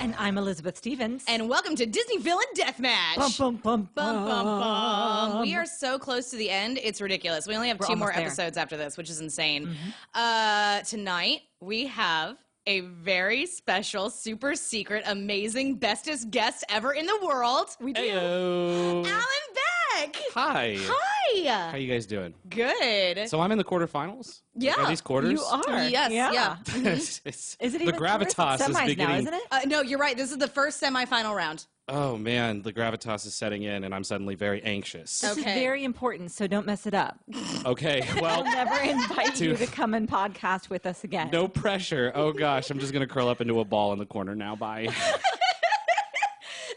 And I'm Elizabeth Stevens. And welcome to Disney Villain Deathmatch. Bum, bum, bum, Bum, bum, bum. We bum. are so close to the end. It's ridiculous. We only have We're two more almost there. episodes after this, which is insane. Tonight, we have a very special, super secret, amazing, bestest guest ever in the world. We do. Heyo. Alan Beck. Hi. Hi. How you guys doing? Good. So I'm in the quarterfinals? Yeah. Are these quarters? You are. Yes, yeah. Is Is it the even gravitas is semis beginning. now, isn't it? No, you're right. This is the first semifinal round. Oh man, the gravitas is setting in and I'm suddenly very anxious. This is Okay. very important, so don't mess it up. Okay, well, I'll never invite you to- to come and podcast with us again. no pressure. Oh gosh, I'm just going to curl up into a ball in the corner now. Bye.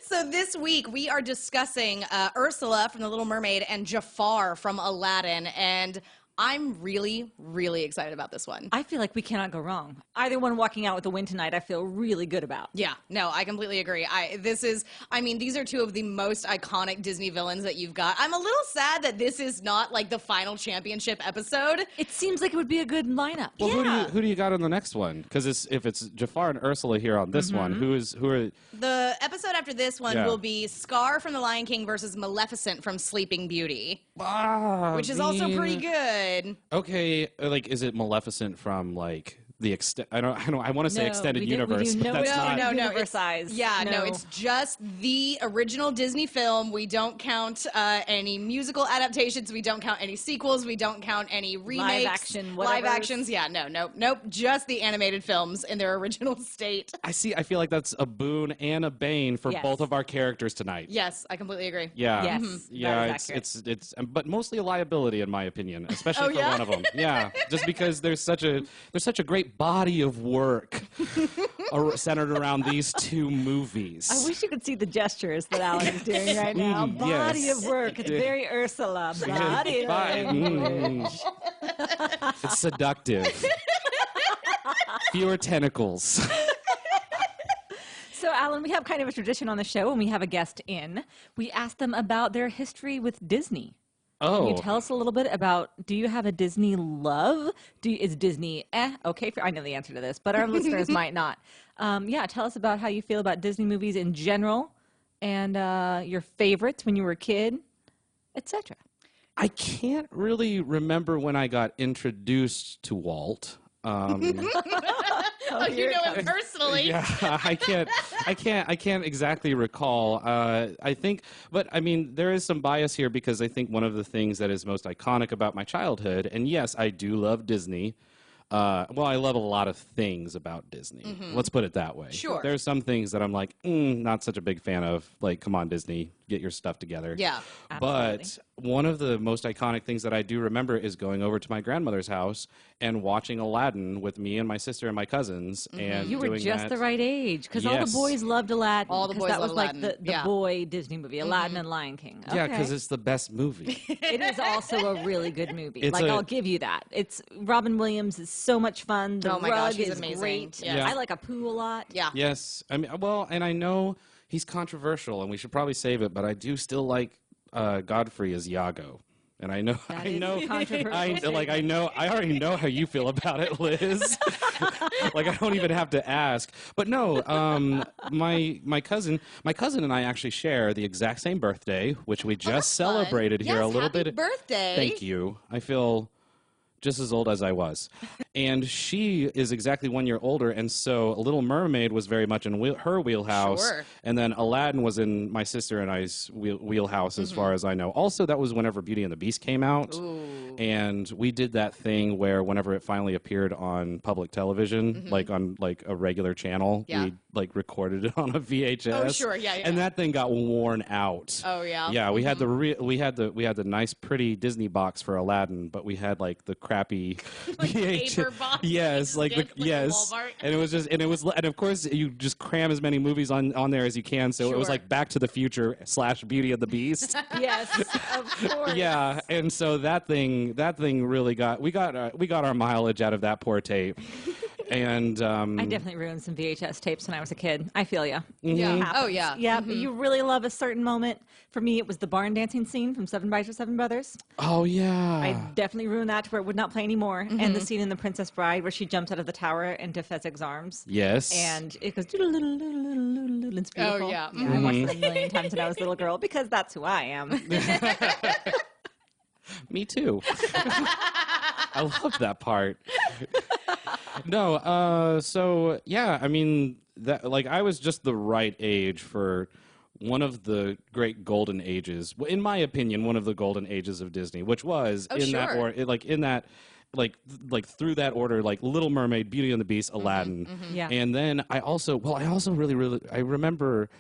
So this week we are discussing Ursula from The Little Mermaid and Jafar from Aladdin, and I'm really, really excited about this one. I feel like we cannot go wrong. Either one walking out with a win tonight, I feel really good about. Yeah, no, I completely agree. These are two of the most iconic Disney villains that you've got. I'm a little sad that this is not like the final championship episode. It seems like it would be a good lineup. Well, Yeah. who do you got on the next one? Because if it's Jafar and Ursula here on this one, who are? The episode after this one Yeah. will be Scar from The Lion King versus Maleficent from Sleeping Beauty, which is also pretty good. Okay, like is it Maleficent from like the extent? I want to say extended universe, but that's not. No, universe it's, size. no, it's just the original Disney film. We don't count any musical adaptations. We don't count any sequels. We don't count any remakes. action, live whatevers. actions. Yeah, nope. Just the animated films in their original state. I feel like that's a boon and a bane for Yes. both of our characters tonight. Yes, I completely agree. Yeah. Yes, Yeah, that is it's but mostly a liability in my opinion, especially Oh, for yeah? one of them. Yeah, just because there's such a great body of work centered around these two movies. I wish you could see the gestures that Alan is doing right now. Body yes. of work. It's very Ursula. Body of work. It's seductive. Fewer tentacles. So, Alan, we have kind of a tradition on the show when we have a guest in. We ask them about their history with Disney. Oh, Can you tell us a little bit about, do you have a Disney love? Is Disney okay? I know the answer to this, but our listeners might not. Tell us about how you feel about Disney movies in general and your favorites when you were a kid, etc. I can't really remember when I got introduced to Walt. Oh, you know him personally. Yeah, I can't exactly recall. I think, but I mean, there is some bias here because I think one of the things that is most iconic about my childhood, and yes, I do love Disney. I love a lot of things about Disney. Let's put it that way. Sure. There's some things that I'm like, not such a big fan of. Like, come on, Disney, get your stuff together. Yeah, But one of the most iconic things that I do remember is going over to my grandmother's house and watching Aladdin with me and my sister and my cousins. And You were doing just that. the right age because all Yes. the boys loved Aladdin. All the 'cause boys that was loved like Aladdin. the Yeah. boy Disney movie, Aladdin and Lion King. Yeah, Okay. because it's the best movie. It is also a really good movie. It's I'll give you that. It's Robin Williams is so much fun. The Oh my rug gosh, he's is amazing. great. Yeah. I like Apu a lot. Yeah. Yes, I mean, and I know he's controversial, and we should probably save it, but I do still like Godfrey as Iago, and I know, That I is know, controversial. I already know how you feel about it, Liz. Like I don't even have to ask. But no, my cousin and I actually share the exact same birthday, which we just fun. celebrated here Yes, a little happy bit. birthday. Thank you. I feel just as old as I was. And she is exactly 1 year older, and so Little Mermaid was very much in her wheelhouse. Sure. And then Aladdin was in my sister and I's wheelhouse, as far as I know. Also, that was whenever Beauty and the Beast came out. Ooh. And we did that thing where whenever it finally appeared on public television, like on like a regular channel, Yeah. we like recorded it on a VHS. Oh, sure, yeah. And that thing got worn out. Oh, yeah? Yeah, we had we had the nice pretty Disney box for Aladdin, but we had like the crappy Like paper box that you Yes, just like get, like, at Walmart. and of course you just cram as many movies on there as you can. So it was Sure. like Back to the Future / Beauty and the Beast. Yes, of course. Yeah, and so that thing really got we got our mileage out of that poor tape. And I definitely ruined some VHS tapes when I was a kid. I feel you. Yeah. Oh, yeah. Yeah, but you really love a certain moment. For me, it was the barn dancing scene from Seven Brothers. oh yeah, I definitely ruined that to where it would not play anymore. And the scene in The Princess Bride where she jumps out of the tower into Fezzik's arms. yes, And it goes doodle-doodle-doodle-doodle-doodle. It's beautiful. Oh, yeah. I watched it a million times when I was a little girl because that's who I am. me too. I love that part. No, so yeah, I mean that like I was just the right age for one of the great golden ages, in my opinion, one of the golden ages of Disney, which was Oh, in that sure. or in that like through that order, like Little Mermaid, Beauty and the Beast, Aladdin, Yeah. and then I also really I remember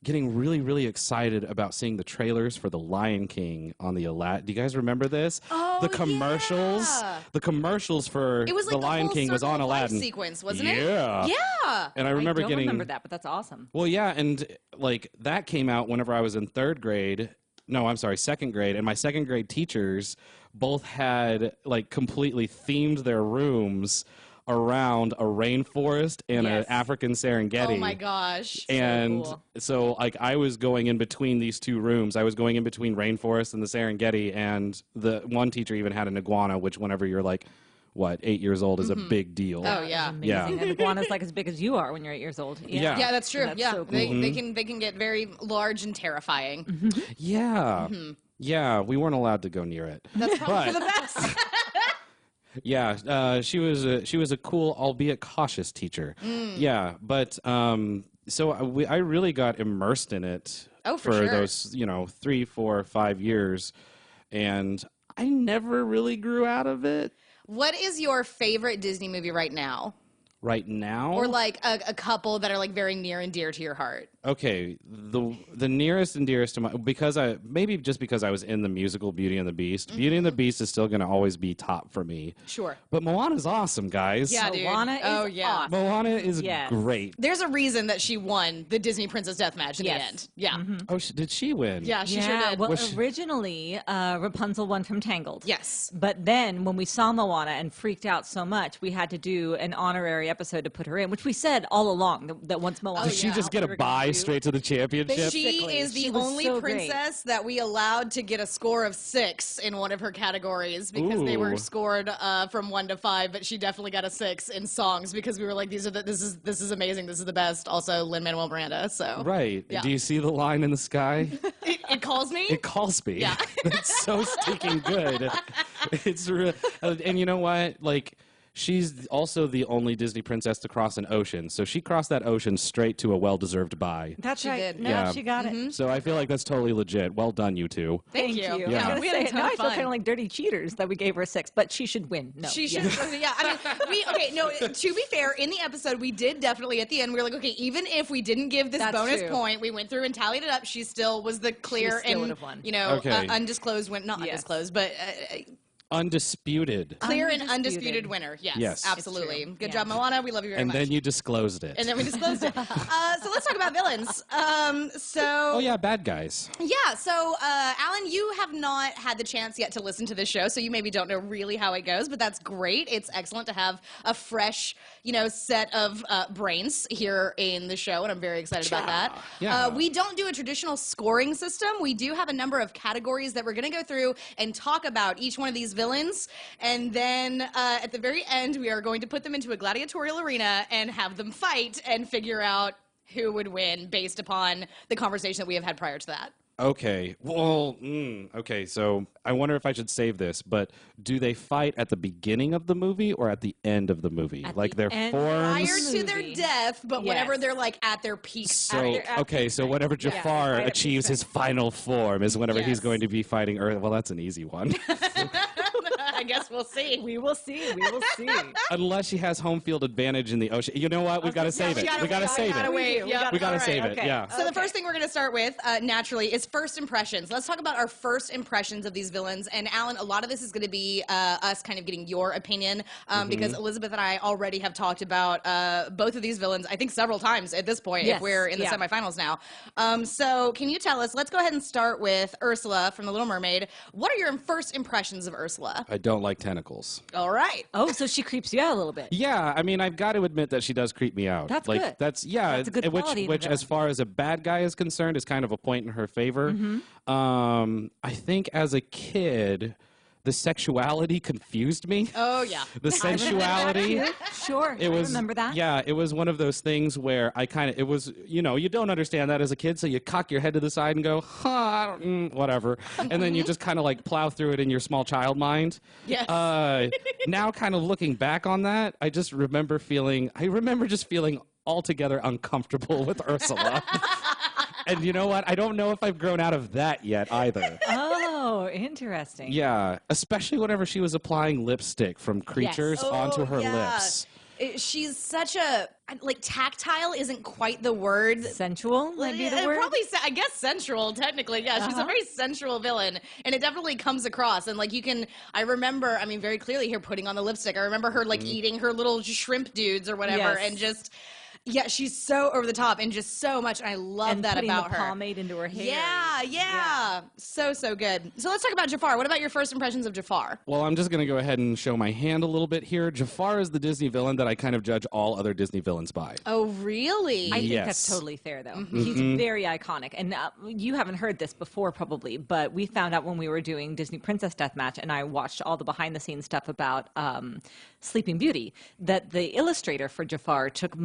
getting really excited about seeing the trailers for the Lion King on the Aladdin. Do you guys remember this? Oh, the commercials, yeah. the commercials for It was like the Lion whole King was Circle on of Life Aladdin sequence, wasn't it? Yeah. Yeah. And I remember I don't getting remember that, but that's awesome. well, yeah, and like that came out whenever I was in third grade. No, I'm sorry, second grade. And my second grade teachers both had like completely themed their rooms around a rainforest and Yes. an African Serengeti. Oh my gosh. And cool. so, like, I was going in between these two rooms. I was going in between rainforest and the Serengeti, and the one teacher even had an iguana, which, whenever you're like, 8 years old, is a big deal. Oh yeah. Amazing. Yeah. And iguana's like as big as you are when you're 8 years old. Yeah. Yeah, that's true. That's yeah, so they, cool. they can get very large and terrifying. Yeah. Yeah, we weren't allowed to go near it. That's probably But- for the best. Yeah, she was a cool, albeit cautious teacher. Yeah, but so I really got immersed in it Oh, for sure. those 3, 4, 5 years, and I never really grew out of it. What is your favorite Disney movie right now? Right now, Or like a couple that are like very near and dear to your heart? okay, the nearest and dearest to my because I was in the musical Beauty and the Beast. Beauty and the Beast is still going to always be top for me. Sure. But Moana's awesome, guys. Yeah, dude. Moana is Oh, yeah. awesome. Moana is Yes. great. There's a reason that she won the Disney Princess Deathmatch in Yes. the end. Yeah. Oh, did she win? Yeah, she yeah, sure did. well, Was she- originally, Rapunzel won from Tangled. Yes. But then when we saw Moana and freaked out so much, we had to do an honorary episode to put her in, which we said all along that once Moana. Did she came just out, get we a were gonna bye do- straight to the championship? She Basically, is the she was only so great. princess that we allowed to get a score of 6 in one of her categories because they were Ooh. scored from 1 to 5, but she definitely got a 6 in songs because we were like, this is amazing, this is the best. Also, Lin-Manuel Miranda. So Right. Yeah. Do you see the line in the sky? it calls me. It calls me. Yeah. It's so stinking good. It's real. And you know what? Like, she's also the only Disney princess to cross an ocean. So she crossed that ocean straight to a well-deserved bye. That's She right. did. No, Yeah. she got it. So I feel like that's totally legit. Well done, you two. Thank you. Yeah, Yeah. I was gonna we had a say, ton now of I feel fun. kind of like dirty cheaters that we gave her a 6, but she should win. No, She yeah. should, yeah. I mean, to be fair, in the episode, we did definitely at the end. We were like, okay, even if we didn't give this That's bonus true. point, we went through and tallied it up. She still was the clear still and would've won. Okay. Undisclosed win, not Yes. undisclosed, but Undisputed. clear and Undisputed. undisputed winner. Yes, Yes. absolutely. It's true. Good Yeah. job, Moana. We love you very And much. then you disclosed it. And then we disclosed it. So let's talk about villains. Oh, yeah, bad guys. Yeah, so Alan, you have not had the chance yet to listen to this show, so you maybe don't know really how it goes, but that's great. It's excellent to have a fresh, set of brains here in the show, and I'm very excited about that. Yeah. We don't do a traditional scoring system. We do have a number of categories that we're going to go through and talk about each one of these villains, and then at the very end, we are going to put them into a gladiatorial arena and have them fight and figure out who would win based upon the conversation that we have had prior to that. Okay. Well, okay, so I wonder if I should save this, but do they fight at the beginning of the movie or at the end of the movie? At like the their end. forms? Prior to their Movie. death, but whenever Yes. they're like at their peak. So, After okay, so whenever Yeah, Jafar fight at achieves peak his final form is whenever Yes. he's going to be fighting Earth. Well, that's an easy one. I guess we'll see. We will see. We will see. Unless she has home field advantage in the ocean. You know what? We've got to save it. We got to save it. wait. We got to save it. okay. Yeah. So the first thing we're going to start with, naturally, is first impressions. Let's talk about our first impressions of these villains. And Alan, a lot of this is going to be us kind of getting your opinion, because Elizabeth and I already have talked about both of these villains, I think several times at this point, if Yes. we're in the Yeah. semifinals now. So can you tell us, let's go ahead and start with Ursula from The Little Mermaid. What are your first impressions of Ursula? I don't don't like tentacles. All right. Oh, so she creeps you out a little bit. Yeah, I mean, I've got to admit that she does creep me out. That's like, good. That's That's a good quality in a which as villain. far as a bad guy is concerned, is kind of a point in her favor. I think as a kid, the sexuality confused me. Oh, yeah. The sensuality. Sure, It was, I remember that. Yeah, it was one of those things where it was, you don't understand that as a kid, so you cock your head to the side and go, I don't, whatever. And then you just kind of like plow through it in your small child mind. Yes. Now kind of looking back on that, I remember just feeling altogether uncomfortable with Ursula. And you know what? I don't know if I've grown out of that yet either. Oh, interesting. Yeah, especially whenever she was applying lipstick from creatures onto her yeah. lips. She's such a, like, tactile isn't quite the word. Sensual might be the word. Probably, I guess, sensual, technically. Yeah, she's a very sensual villain, and it definitely comes across. And, like, I remember, very clearly here putting on the lipstick. I remember her, like, eating her little shrimp dudes or whatever, Yes. and just... Yeah, she's so over the top and just so much. And I love that about the her. pomade into her hair. Yeah. So good. So let's talk about Jafar. What about your first impressions of Jafar? Well, I'm just going to go ahead and show my hand a little bit here. Jafar is the Disney villain that I kind of judge all other Disney villains by. Oh, really? I think Yes. that's totally fair, though. He's very iconic. And you haven't heard this before, probably, but we found out when we were doing Disney Princess Deathmatch, and I watched all the behind-the-scenes stuff about Sleeping Beauty, that the illustrator for Jafar took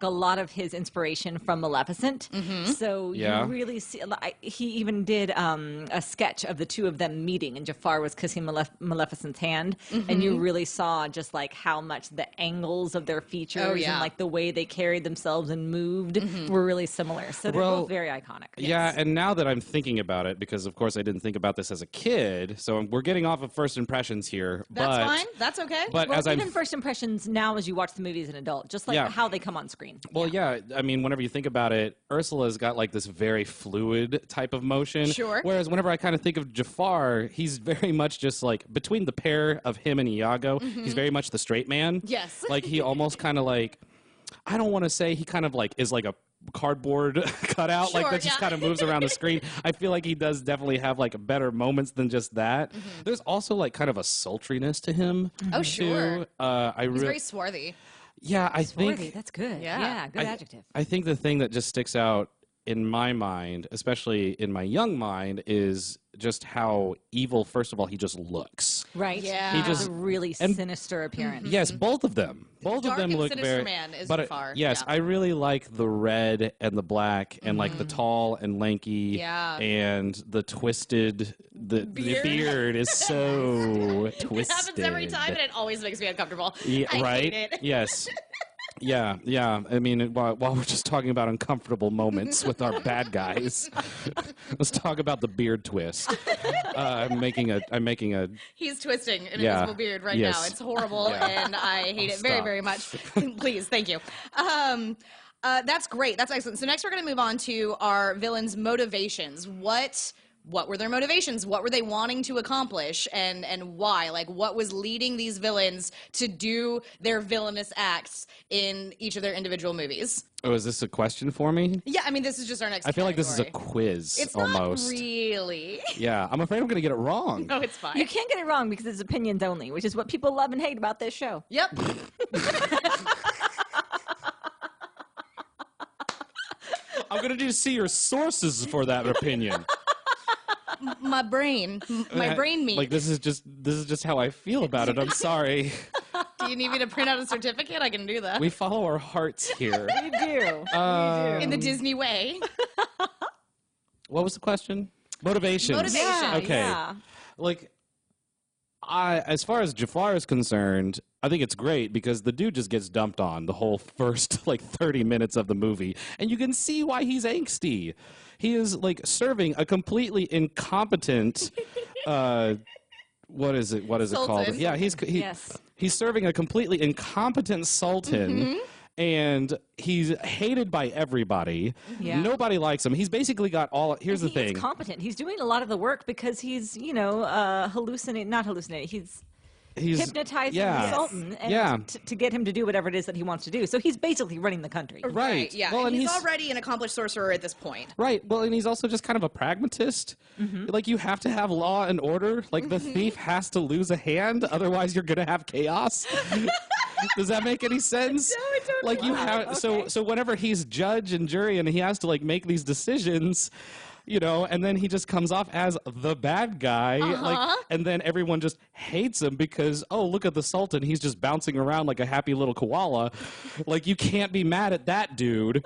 a lot of his inspiration from Maleficent. So Yeah. you really see, he even did a sketch of the two of them meeting, and Jafar was kissing Maleficent's hand, and you really saw just like how much the angles of their features and like the way they carried themselves and moved were really similar. So they're both very iconic. Yeah, and now that I'm thinking about it, because of course I didn't think about this as a kid, so we're getting off of first impressions here. That's but, fine. That's okay. But Well, as even I'm first impressions now as you watch the movie as an adult, just like how they come on screen. Well, yeah. I mean, whenever you think about it, Ursula's got like this very fluid type of motion. Sure. Whereas whenever I kind of think of Jafar, he's very much just like between the pair of him and Iago, he's very much the straight man. Yes. Like he almost kind of like, I don't want to say he kind of like is like a cardboard cutout like that just kind of moves around the screen. I feel like he does definitely have like better moments than just that. There's also like kind of a sultriness to him. Oh, too. sure. He's very swarthy. Yeah, I Swarthy, think that's good. Yeah. Yeah, good adjective. I think the thing that just sticks out in my mind, especially in my young mind, is just how evil, first of all, he just looks. Right? Yeah. He He has just- a really sinister appearance. Yes, both of them. Both Dark of them and look sinister very. man is but Jafar, yes, yeah. I really like the red and the black and like the tall and lanky. Yeah. And the twisted. The beard is so twisted. It happens every time, and it always makes me uncomfortable. Yeah, I right? hate it. Yes. Yeah. I mean, while we're just talking about uncomfortable moments with our bad guys, let's talk about the beard twist. I'm making a. He's twisting an Yeah. invisible beard right Yes. now. It's horrible, Yeah. and I hate it very, Stop. very much. Please, thank you. That's great. That's excellent. So next we're going to move on to our villains' motivations. What were their motivations? What were they wanting to accomplish, and why? Like, what was leading these villains to do their villainous acts in each of their individual movies? Oh, is this a question for me? Yeah, I mean, this is just our next I feel like this is a category. quiz It's almost. not really. Yeah, I'm afraid I'm going to get it wrong. No, it's fine. You can't get it wrong because it's opinions only, which is what people love and hate about this show. Yep. I'm going to need to see your sources for that opinion. My brain meat. Like this is just how I feel about it. I'm sorry. Do you need me to print out a certificate? I can do that. We follow our hearts here. We do. In the Disney way. What was the question? Motivations. Motivation. Yeah, Okay. yeah. Like, as far as Jafar is concerned, I think it's great because the dude just gets dumped on the whole first like 30 minutes of the movie, and you can see why he's angsty. He is like serving a completely incompetent. What is it called? Sultan. Yeah, Yes. he's serving a completely incompetent sultan. And he's hated by everybody. Yeah. Nobody likes him. He's basically got all. Here's the He thing. is competent. He's doing a lot of the work because he's, not hallucinating. hypnotizing yeah. the Sultan and Yeah. to get him to do whatever it is that he wants to do. So he's basically running the country. Right. Yeah. Well, and and he's already an accomplished sorcerer at this point. Right. Well, and he's also just kind of a pragmatist. Like, you have to have law and order. Like, the thief has to lose a hand, otherwise you're going to have chaos. Does that make any sense? No, it totally Like, you have so whenever he's judge and jury and he has to like make these decisions, you know, and then he just comes off as the bad guy, like, and then everyone just hates him because, oh, look at the Sultan, he's just bouncing around like a happy little koala. Like, you can't be mad at that dude.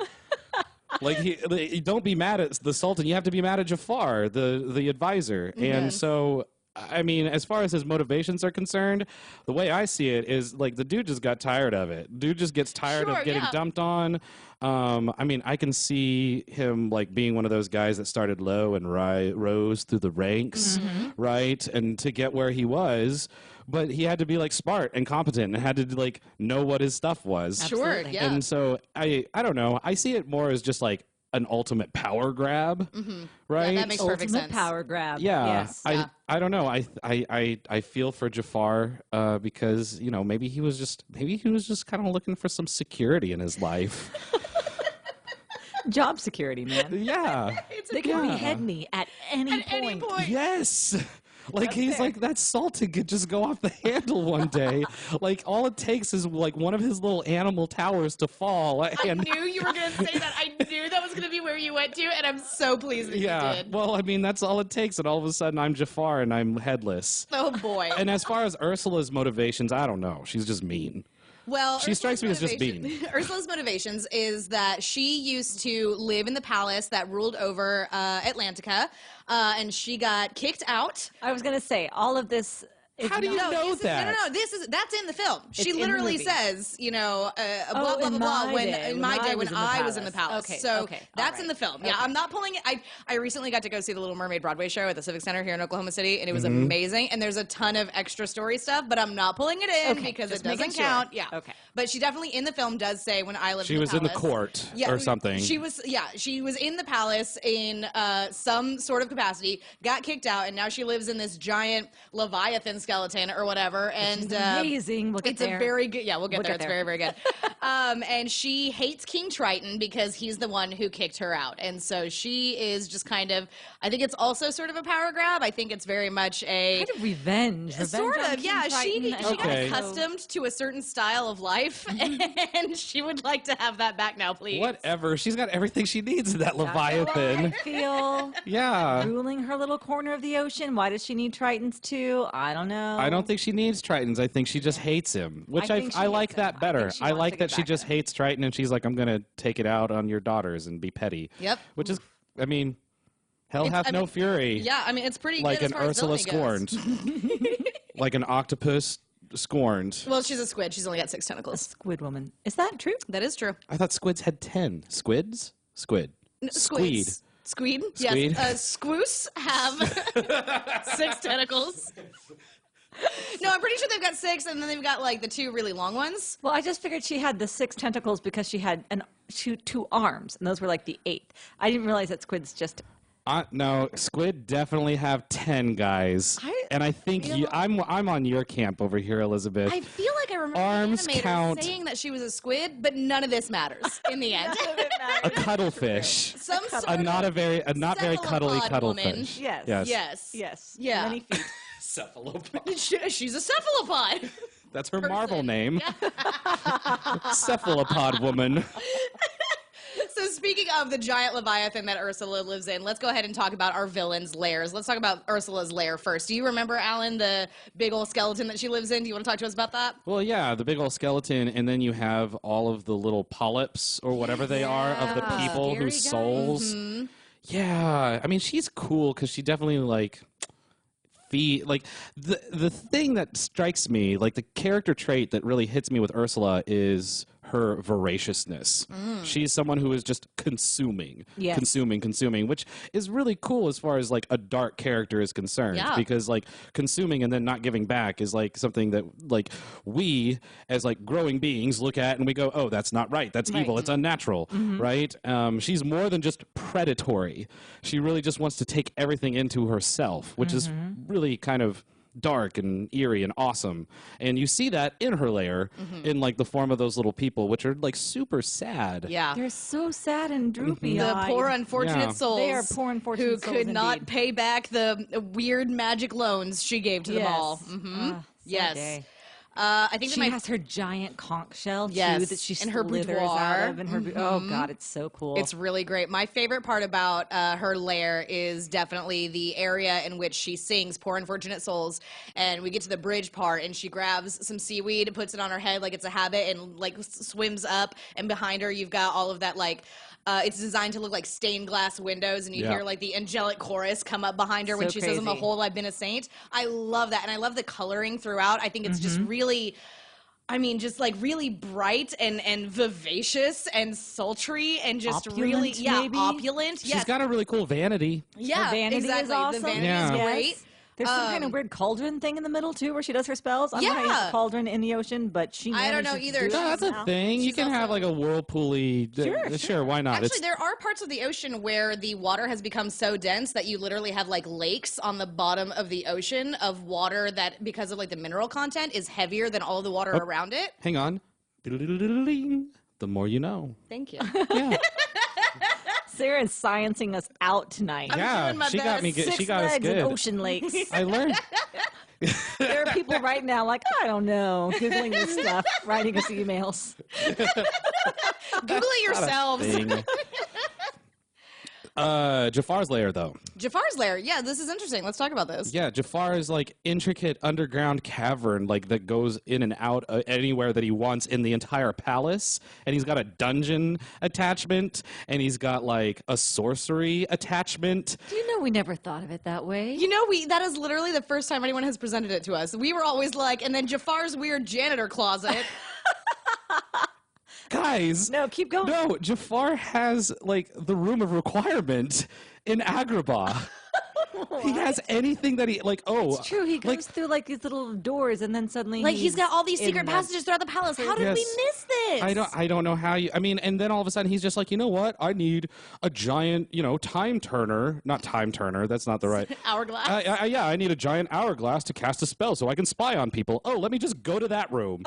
Like, don't be mad at the Sultan. You have to be mad at Jafar, the advisor. And so, I mean, as far as his motivations are concerned, the way I see it is like the dude just got tired of it. Dude just gets tired of getting dumped on. I mean, I can see him like being one of those guys that started low and rose through the ranks, right? And to get where he was. But he had to be like smart and competent and had to like know what his stuff was. Sure, yeah. And so I don't know. I see it more as just like an ultimate power grab, right? Yeah, that makes perfect Ultimate sense. power grab. Yeah, Yes. I don't know. I feel for Jafar because, you know, maybe he was just kind of looking for some security in his life. Job security, man. Yeah. They can behead me at any point. Yes. Like, he's like, that Sultan could just go off the handle one day. Like, all it takes is like one of his little animal towers to fall. I And knew you were going to say that. I knew that was going to be where you went to, and I'm so pleased that you did. Well, I mean, that's all it takes, and all of a sudden I'm Jafar and I'm headless. Oh, boy. And as far as Ursula's motivations, I don't know. She's just mean. Well, She strikes me as just mean. Ursula's motivations is that she used to live in the palace that ruled over Atlantica, and she got kicked out. I was going to say, all of this... How do you know that? No. That's in the film. She in the literally movie. says, you know, blah blah in blah blah. my When day, in when my I day, was when in the I was in the palace. palace. Okay, So okay, that's all in the right. film. Yeah, Okay. I'm not pulling it. I recently got to go see the Little Mermaid Broadway show at the Civic Center here in Oklahoma City, and it was amazing. And there's a ton of extra story stuff, but I'm not pulling it in Okay, because just it doesn't making sure. count. Yeah. Okay. But she definitely in the film does say when I lived She in the was palace. in the court or something. She was in the palace in some sort of capacity, got kicked out, and now she lives in this giant Leviathan skeleton or whatever. And amazing. We'll get it's there. a very good. Yeah, we'll get We'll there. get It's there. very, very good. And she hates King Triton because he's the one who kicked her out, and so she is just kind of. I think it's also sort of a power grab. I think it's very much a Kind of revenge. sort on of, yeah. King She Triton, got Okay. accustomed to a certain style of life, and she would like to have that back now, please. Whatever. She's got everything she needs in that Leviathan. I feel Yeah. ruling her little corner of the ocean. Why does she need Tritons too? I don't know. I don't think she needs Tritons. I think she just hates him, which I I, think she I like hates that him. I better. think she I wants like to that get she back just at him. hates Triton and she's like, I'm going to take it out on your daughters and be petty. Yep. Which is, I mean, hell hath I no mean, fury. Yeah, I mean it's pretty Like good as an far as Ursula villainy goes. scorned. Like an octopus scorned. Well, she's a squid. She's only got 6 tentacles. Squid woman. Is that true? That is true. I thought squids had 10. Squids? Squid. Squeed. Squids. Squeed? Squeed? Yes. Squoose have 6 tentacles. No, I'm pretty sure they've got 6, and then they've got like the 2 really long ones. Well, I just figured she had the 6 tentacles because she had two arms, and those were like the 8th. I didn't realize that squids just. No, squid definitely have 10 guys. And I think I'm on your camp over here, Elizabeth. I feel like I remember Arms the animator count. saying that she was a squid, but none of this matters in the end. A cuttlefish. Some sort A not very cuddly cephalopod woman. cuddlefish. Yes. Yes. Yes. Yeah. Many feet. Cephalopod. She's a cephalopod. That's her Marvel name. Cephalopod woman. So speaking of the giant Leviathan that Ursula lives in, let's go ahead and talk about our villain's lairs. Let's talk about Ursula's lair first. Do you remember, Alan, the big old skeleton that she lives in? Do you want to talk to us about that? Well, yeah, the big old skeleton, and then you have all of the little polyps or whatever they are of the people Scary whose guys. souls. Yeah, I mean, she's cool because she definitely like like the thing that strikes me, like the character trait that really hits me with Ursula is her voraciousness. She's someone who is just consuming, Yes. consuming, which is really cool as far as like a dark character is concerned. Yeah. Because like consuming and then not giving back is like something that like we as like growing beings look at and we go, oh, that's not right. That's evil. It's unnatural, right? She's more than just predatory. She really just wants to take everything into herself, which is really kind of dark and eerie and awesome. And you see that in her lair in like the form of those little people, which are like super sad. Yeah. They're so sad and droopy. The poor unfortunate Yeah. souls. They are poor unfortunate who souls could not indeed. pay back the weird magic loans she gave to them all. Sad Yes. day. I think She that has her giant conch shell too Yes, that she and her slithers boudoir. out of, and her oh god, it's so cool. it's really great. My favorite part about her lair is definitely the area in which she sings "Poor Unfortunate Souls," and we get to the bridge part, and she grabs some seaweed, puts it on her head like it's a habit, and like swims up, and behind her you've got all of that like. It's designed to look like stained glass windows, and you hear like the angelic chorus come up behind her when So she says, "On the crazy. whole, I've been a saint." I love that, and I love the coloring throughout. I think it's just really. I mean, just like really bright and vivacious and sultry and just really, Opulent, maybe? opulent. She's got a really cool vanity. yeah, Her vanity exactly. is awesome. The vanity Yeah. is Yes. great. There's some kind of weird cauldron thing in the middle too, where she does her spells. I'm not Yeah. a cauldron in the ocean, but she. I don't know manages to either. do it No, that's a somehow. thing. You She's can have also- like a whirlpooly. Sure, why not? Actually, there are parts of the ocean where the water has become so dense that you literally have like lakes on the bottom of the ocean of water that, because of like the mineral content, is heavier than all of the water around it. Hang on. The more you know. Thank you. Yeah. Sarah is sciencing us out tonight. Yeah, doing my she got me best. good. Six She got us legs and good. ocean lakes. I learned. There are people right now like, I don't know, Googling this stuff, writing us emails. Google it yourselves. Thing. Jafar's lair, though. Jafar's lair. Yeah, this is interesting. Let's talk about this. Yeah, Jafar is like intricate underground cavern, like that goes in and out anywhere that he wants in the entire palace. And he's got a dungeon attachment, and he's got like a sorcery attachment. Do you know we never thought of it that way? You know, that is literally the first time anyone has presented it to us. We were always like, and then Jafar's weird janitor closet. Guys, No, keep going. no, Jafar has like the room of requirement in Agrabah. He has anything that he like. Oh, It's true. He goes like, through like these little doors, and then suddenly Like he's got all these in secret the- passages throughout the palace. How did we Yes. miss this? I don't know how you. I mean, and then all of a sudden he's just like, you know what? I need a giant, time turner. Not time turner. That's not the right. Hourglass. Yeah, I need a giant hourglass to cast a spell so I can spy on people. Oh, let me just go to that room.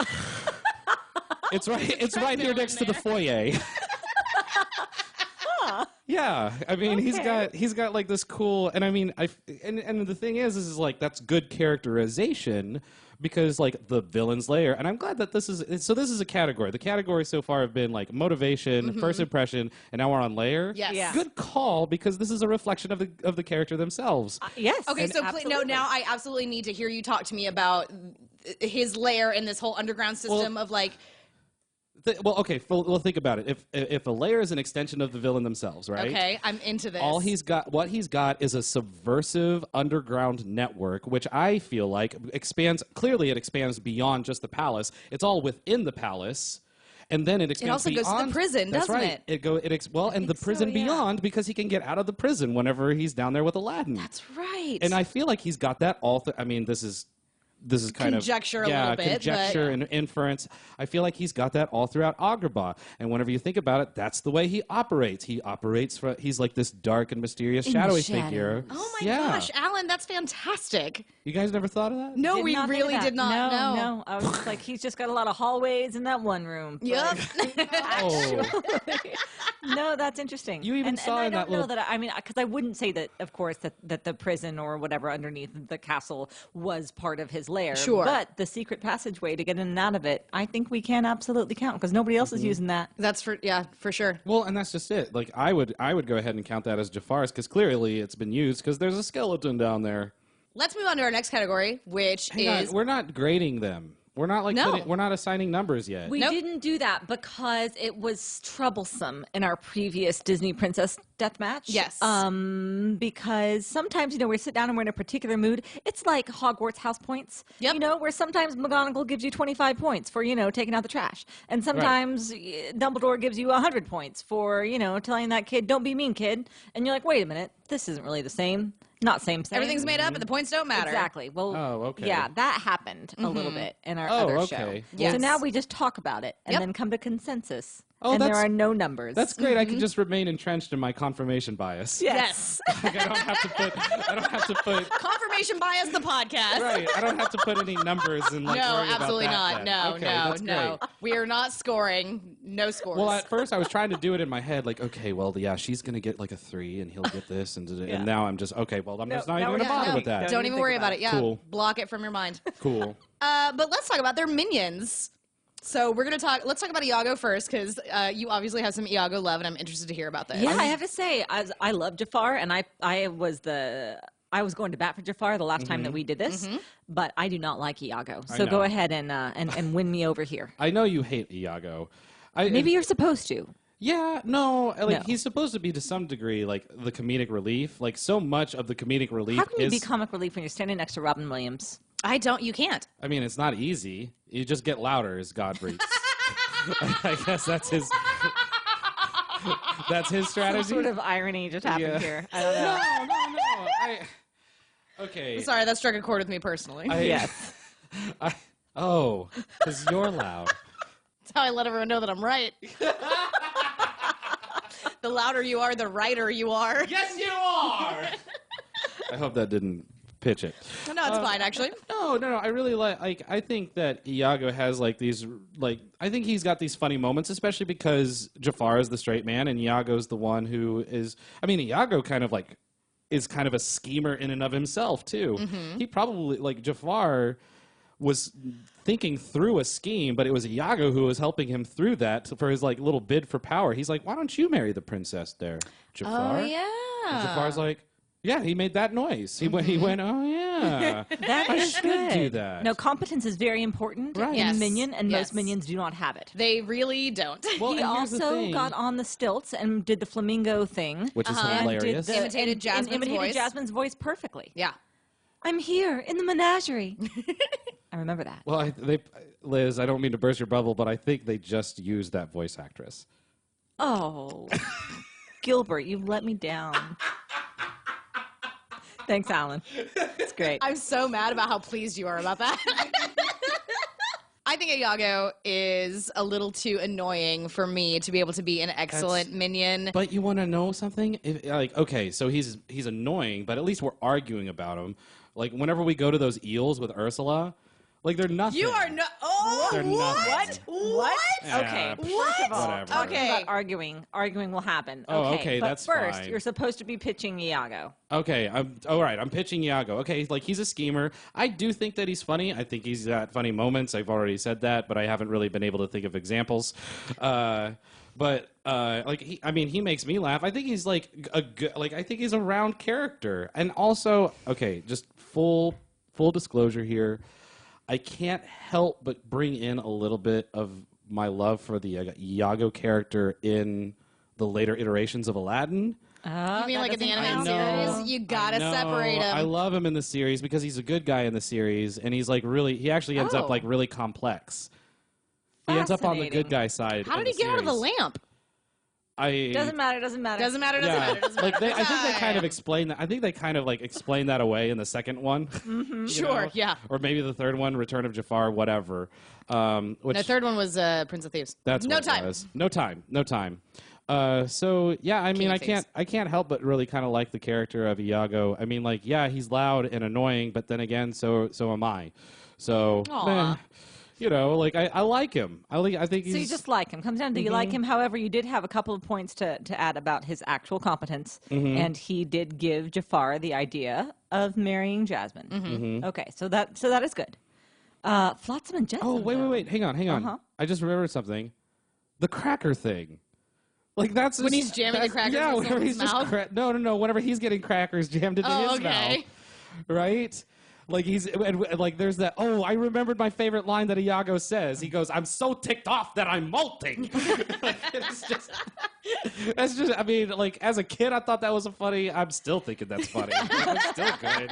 It's right. It's right here villain next to the foyer. Yeah, I mean he's got like this cool, and I mean and the thing is like that's good characterization because like the villain's lair, and I'm glad that this is a category. The categories so far have been like motivation, first impression, and now we're on lair. Yes. Yeah. Good call, because this is a reflection of the character themselves. Yes. Okay, so absolutely. now I absolutely need to hear you talk to me about his lair and this whole underground system of like. Well, think about it. If a lair is an extension of the villain themselves, right? Okay, I'm into this. What he's got is a subversive underground network, which I feel like expands beyond just the palace. It's all within the palace. And then it expands also goes to the beyond. prison, That's doesn't right. it? And the prison so, yeah. beyond, because he can get out of the prison whenever he's down there with Aladdin. That's right. And I feel like he's got that all. I mean, this is kind Conjecture of a little bit, conjecture but- and inference. I feel like he's got that all throughout Agrabah, and whenever you think about it, that's the way he operates. He's like this dark and mysterious, In the shadowy shadows. figure. Oh my Yeah. gosh, Alan, that's fantastic. You guys never thought of that? No, Did we not think of really that. did not know. No, I was just like, he's just got a lot of hallways in that one room. but- Yep. Oh, No, that's interesting. You even saw I in don't that know little- that I mean, because I wouldn't say that, of course, that the prison or whatever underneath the castle was part of his lair. Sure. But the secret passageway to get in and out of it, I think we can absolutely count because nobody else Mm-hmm. is using that. That's for sure. well, and that's just it. Like I would go ahead and count that as Jafar's, because clearly it's been used, because there's a skeleton down there. Let's move on to our next category, which Hang on, is we're not grading them. We're not like No. we're not assigning numbers yet. We Nope. didn't do that because it was troublesome in our previous Disney Princess Deathmatch. Yes. Because sometimes, we sit down and we're in a particular mood. It's like Hogwarts house points. Yep. Where sometimes McGonagall gives you 25 points for, taking out the trash. And sometimes Dumbledore gives you 100 points for, telling that kid, don't be mean, kid. And you're like, wait a minute, this isn't really the same. Not same. everything's made up and the points don't matter. Exactly. Well, Oh, okay. yeah, that happened a little bit in our Oh, other okay. show. Yes. So now we just talk about it and Yep. then come to consensus and there that's are no numbers. that's great. I can just remain entrenched in my confirmation bias. yes. Like, I don't have to put Confirmation bias, the podcast. right. I don't have to put any numbers and like No, worry absolutely about that not. then. Okay, that's No. great. We are not scoring. No scores. Well, at first I was trying to do it in my head, like, okay, well, yeah, she's gonna get like a 3, and he'll get this, and now I'm just okay. Well, I'm just not even gonna bother with that. Don't even worry about it. Yeah, Cool. block it from your mind. Cool. But let's talk about their minions. So we're gonna talk. Let's talk about Iago first, because you obviously have some Iago love, and I'm interested to hear about this. Yeah, I have to say, I love Jafar, and I was going to bat for Jafar the last time that we did this, but I do not like Iago. So go ahead and win me over here. I know you hate Iago. Maybe you're supposed to. Yeah, no, like No. he's supposed to be to some degree like the comedic relief. Like so much of the comedic relief How can you is. be comic relief when you're standing next to Robin Williams? I don't. You can't. I mean, it's not easy. You just get louder as God breathes. I guess that's his. That's his strategy. Some sort of irony just happened Yeah. here. I don't know. No. Okay. Sorry, that struck a chord with me personally. Yes. Because you're loud. That's how I let everyone know that I'm right. The louder you are, the righter you are. Yes, you are. I hope that didn't pitch it. No, it's fine actually. No. I really like. I think that Iago has like these. Like, I think he's got these funny moments, especially because Jafar is the straight man and Iago's the one who is. I mean, Iago kind of like is kind of a schemer in and of himself too. He probably like Jafar was thinking through a scheme, but it was Iago who was helping him through that for his like little bid for power. He's like, "Why don't you marry the princess there, Jafar?" Oh yeah. And Jafar's like, "Yeah, he made that noise. He went, oh yeah, That I is should good. do that." No, competence is very important Right. in Yes. a minion, and Yes. most minions do not have it. They really don't. Well, He and here's the also thing, got on the stilts and did the flamingo thing. which is and hilarious. did Imitated Jasmine's voice. Jasmine's voice perfectly. Yeah. I'm here in the menagerie. I remember that. Well, Liz, I don't mean to burst your bubble, but I think they just used that voice actress. Oh, Gilbert, you've let me down. Thanks, Alan. It's great. I'm so mad about how pleased you are about that. I think Iago is a little too annoying for me to be able to be an excellent minion. But you want to know something? Okay, so he's annoying, but at least we're arguing about him. Like whenever we go to those eels with Ursula, like they're nothing. You are no. Oh, They're what? nothing. What? Yeah, Okay, What? first of all, whatever. talking Okay. about arguing will happen. Oh, okay, okay, but that's first, fine. you're supposed to be pitching Iago. Okay, all right. I'm pitching Iago. Okay, like he's a schemer. I do think that he's funny. I think he's got funny moments. I've already said that, but I haven't really been able to think of examples. Like he makes me laugh. I think he's like a good. Like I think he's a round character, and also okay, just full disclosure here. I can't help but bring in a little bit of my love for the Iago character in the later iterations of Aladdin. You mean like in the animated count. series? You gotta No, separate him. I love him in the series because he's a good guy in the series, and he's like really. He actually ends up Oh. like really complex. He ends up on the good Fascinating. guy side. How in did he get out of the series. lamp? Doesn't matter. Doesn't matter. Doesn't matter. Doesn't Yeah, matter. Doesn't like matter. I think they kind of explain that. I think they kind of like explain that away in the second one. You Sure. know? Yeah. Or maybe the third one, Return of Jafar, whatever. Which The third one was Prince of Thieves. that's no what time. It was. No time. So yeah, I mean, King of I can't help but really kind of like the character of Iago. I mean, like, yeah, he's loud and annoying, but then again, so am I. So, Aw. you know, like I like him. I think he's. So you just like him. Comes down to you like him. However, you did have a couple of points to add about his actual competence, and he did give Jafar the idea of marrying Jasmine. Okay, so that is good. Flotsam and Jetsam. Oh wait, hang on. Uh-huh. I just remembered something. The cracker thing. Like that's When he's jamming the crackers Yeah, in whenever someone's he's just mouth? no. Whenever he's getting crackers jammed into Oh, his okay. mouth, right? Like and like there's that. Oh, I remembered my favorite line that Iago says. He goes, "I'm so ticked off that I'm molting." Like, it's just. That's just. I mean, like as a kid, I thought that was funny. I'm still thinking that's funny. It's still good.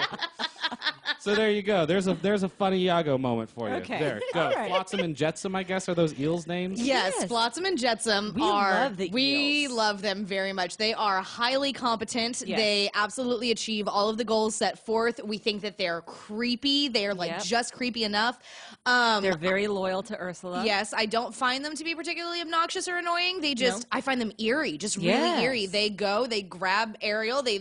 So there you go. There's a funny Iago moment for you. Okay. There, go. All right. Flotsam and Jetsam, I guess, are those eels' names? Yes, Yes. Flotsam and Jetsam We are. love the we eels. love them very much. They are highly competent. Yes. They absolutely achieve all of the goals set forth. We think that they're creepy. They are like Yep. just creepy enough. They're very loyal to Ursula. Yes, I don't find them to be particularly obnoxious or annoying. They just, No. I find them eerie, just really Yes. eerie. They go, they grab Ariel, they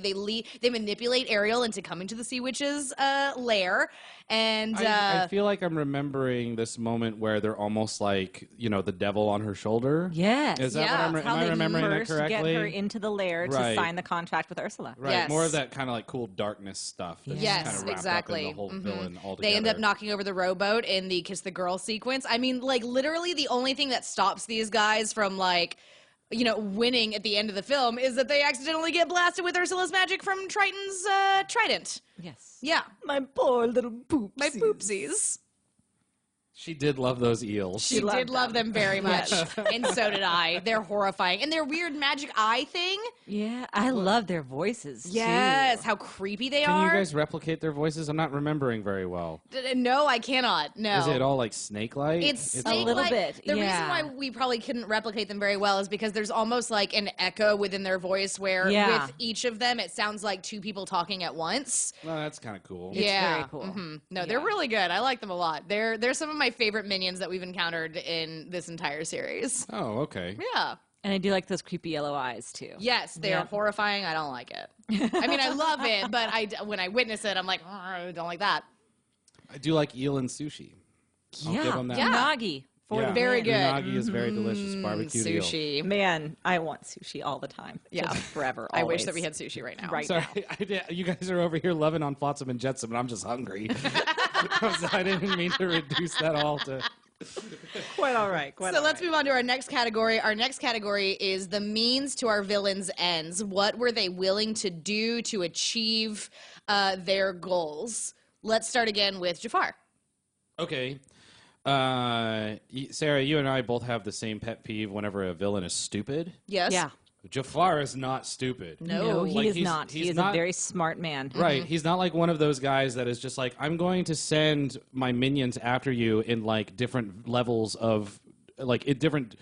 manipulate Ariel into coming to the Sea Witch's lair, and I feel like I'm remembering this moment where they're almost like, the devil on her shoulder. Yes. Is that Yeah. what I'm, That's how am I they remembering that first correctly? get her into the lair to Right. sign the contract with Ursula. Right, Yes. more of that kind of like cool darkness stuff. That's Yes, kind of wrapped exactly. Up in the whole villain altogether. they end up knocking over the rowboat in the Kiss the Girl sequence. I mean, like, literally the only thing that stops these guys from, like, winning at the end of the film is that they accidentally get blasted with Ursula's magic from Triton's trident. Yes. Yeah. My poor little poopsies. My poopsies. She did love those eels. She loved did love them very much. And so did I. They're horrifying. And their weird magic eye thing. Yeah, I love their voices. Yes. Too. How creepy they Can are. you guys replicate their voices? I'm not remembering very well. No, I cannot. No. Is it all like snake-like? It's A snake-like. little bit, The yeah. reason why we probably couldn't replicate them very well is because there's almost like an echo within their voice where Yeah. with each of them it sounds like two people talking at once. Well, that's kind of cool. Yeah. very cool. No, they're Yeah. really good. I like them a lot. They're some of my favorite minions that we've encountered in this entire series. Oh, okay. Yeah. And I do like those creepy yellow eyes too. Yes, they are Yep. horrifying. I don't like it. I mean, I love it, but when I witness it, I'm like, "Oh, I don't like that. I do like eel and sushi. I'll Yeah. give them that. Yeah. Unagi. For Yeah. the Very win. good. Unagi is very delicious. Barbecue eel. Sushi. Man, I want sushi all the time. Yeah. Just forever. I wish always. that we had sushi right now. Right. Sorry, you guys are over here loving on Flotsam and Jetsam, and I'm just hungry. I didn't mean to reduce that all to... Quite all right. Quite So let's move on to our next category. Our next category is the means to our villains' ends. What were they willing to do to achieve their goals? Let's start again with Jafar. Okay. Sarah, you and I both have the same pet peeve whenever a villain is stupid. Yes? Yeah. Jafar is not stupid. No, he Like, is he's- not. he's He is not- a very smart man. Right. He's not like one of those guys that is just like, I'm going to send my minions after you in like different levels of like in different.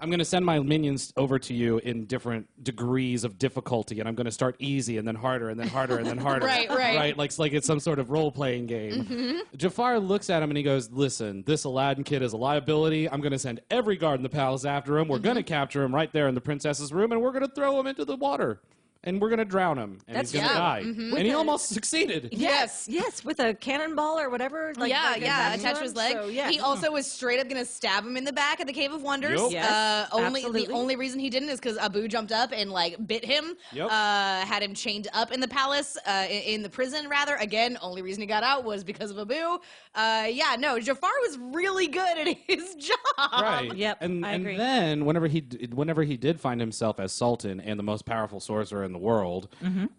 I'm going to send my minions over to you in different degrees of difficulty, and I'm going to start easy and then harder and then harder and then harder. Right. Right. Like it's some sort of role playing game. Jafar looks at him and he goes, "Listen, this Aladdin kid is a liability. I'm going to send every guard in the palace after him. We're going to capture him right there in the princess's room, and we're going to throw him into the water." And we're going to drown him, and That's- he's going to yeah. die. With And he a- almost succeeded. Yes. Yes, with a cannonball or whatever. Like, yeah, like attached to his leg. So, yeah. He also was straight up going to stab him in the back at the Cave of Wonders. Yup. Yes, The absolutely. only reason he didn't is because Abu jumped up and like bit him. Yup. Had him chained up in the palace, in the prison rather. Again, only reason he got out was because of Abu. Jafar was really good at his job. Right. Yep, And I agree. then whenever he did find himself as Sultan and the most powerful sorcerer in the world,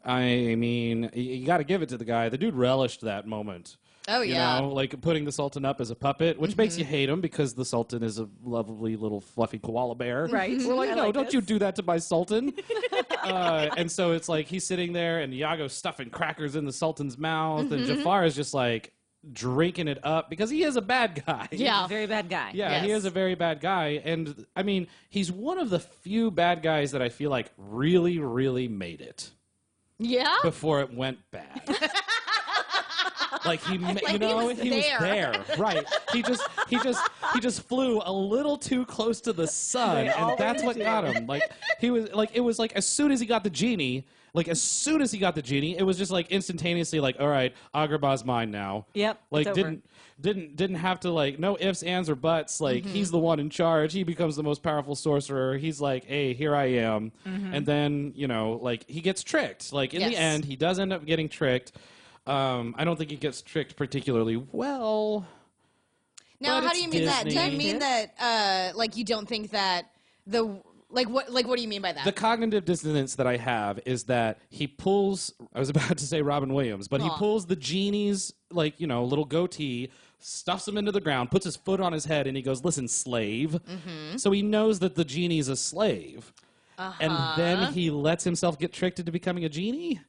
I mean, you got to give it to the guy. The dude relished that moment. Oh, yeah. You know, like putting the Sultan up as a puppet, which makes you hate him because the Sultan is a lovely little fluffy koala bear. Right. We're like, I no, like don't this. you do that to my Sultan. And so it's like he's sitting there and Iago's stuffing crackers in the Sultan's mouth, and Jafar is just like drinking it up because he is a bad guy. Yeah. Very bad guy. Yeah, he Yes. is a very bad guy. And I mean, he's one of the few bad guys that I feel like really, really made it Yeah? before it went bad. Like he, Like you know, he was he was there. there, right? He just flew a little too close to the sun, and that's what got him. Like he was like, it was like as soon as he got the genie, it was just like instantaneously like, all right, Agrabah's mine now. Yep, Like it's over. didn't have to like no ifs, ands, or buts. Like he's the one in charge. He becomes the most powerful sorcerer. He's like, hey, here I am. And then like he gets tricked. Like in the Yes. end, he does end up getting tricked. I don't think he gets tricked particularly well. Now, But how it's do you mean that? Does that Disney. mean that, like, you don't think that what do you mean by that? The cognitive dissonance that I have is that he pulls, I was about to say Robin Williams, but he Aw. pulls the genie's, like, little goatee, stuffs him into the ground, puts his foot on his head, and he goes, listen, slave. So he knows that the genie's a slave. And then he lets himself get tricked into becoming a genie?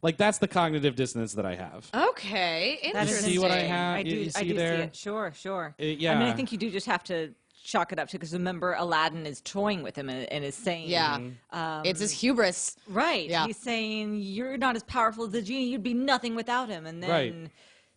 Like that's the cognitive dissonance that I have. Okay, That interesting. is see what I interesting. have? I do. You I see do there? see it. Sure, sure. Yeah. I mean, I think you do just have to chalk it up to, because remember, Aladdin is toying with him and is saying, Yeah, it's his hubris. right. Yeah. He's saying you're not as powerful as the genie. You'd be nothing without him. And then. Right.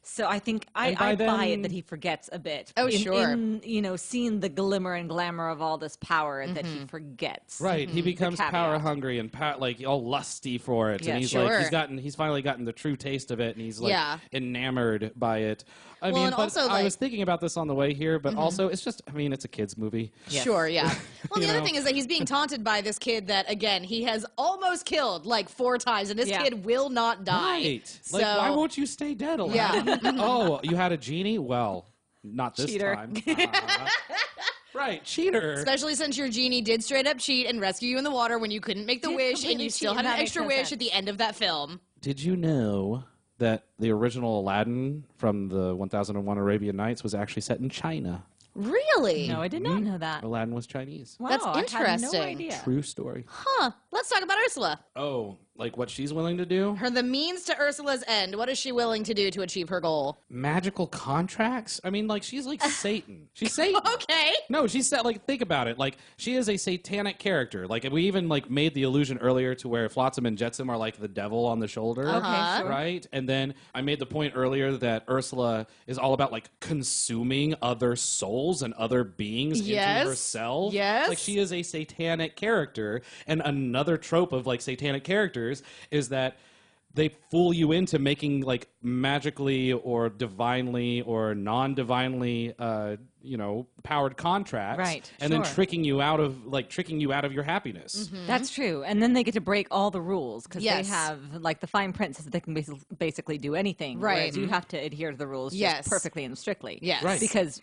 So I think And by I buy it then- that he forgets a bit. Oh, sure. In seeing the glimmer and glamour of all this power, that he forgets. Right, he becomes caveat. power hungry and like all lusty for it, Yeah, and he's sure. like he's finally gotten the true taste of it, and he's like Yeah. enamored by it. I Well, mean, and but also, I like- was thinking about this on the way here, but also it's just, I mean, it's a kids movie. Yes. Sure, yeah. Well, the You other know? thing is that he's being taunted by this kid that, again, he has almost killed like 4 times, and this Yeah. kid will not die. Right. So, Like, why won't you stay dead, Aladdin? Yeah. Oh, you had a genie? Well, not this Cheater. time. Right, cheater. especially since your genie did straight up cheat and rescue you in the water when you couldn't make the Did wish, and completely you still cheat, had and an that makes extra no wish sense. at the end of that film. Did you know that the original Aladdin from the 1001 Arabian Nights was actually set in China? Really? No, I did not know that. Aladdin was Chinese. Wow, That's I had interesting. no idea. True story. Huh. Let's talk about Ursula. Oh, like what she's willing to do? Her the means to Ursula's end. What is she willing to do to achieve her goal? Magical contracts? I mean, like, she's like Satan. She's Satan. Okay. No, she's like, think about it. Like, she is a satanic character. Like, we even like made the illusion earlier to where Flotsam and Jetsam are like the devil on the shoulder, Uh-huh. sure. right? And then I made the point earlier that Ursula is all about like consuming other souls and other beings Yes. into herself. Yes. Like, she is a satanic character. And another trope of like satanic characters is that they fool you into making like magically or divinely or non-divinely powered contracts, Right, and then sure. tricking you out of your happiness. That's true. And then they get to break all the rules because Yes. they have, like, the fine print says that they can basically do anything. Right. Whereas you have to adhere to the rules Yes. just perfectly and strictly. Yes. Right. Because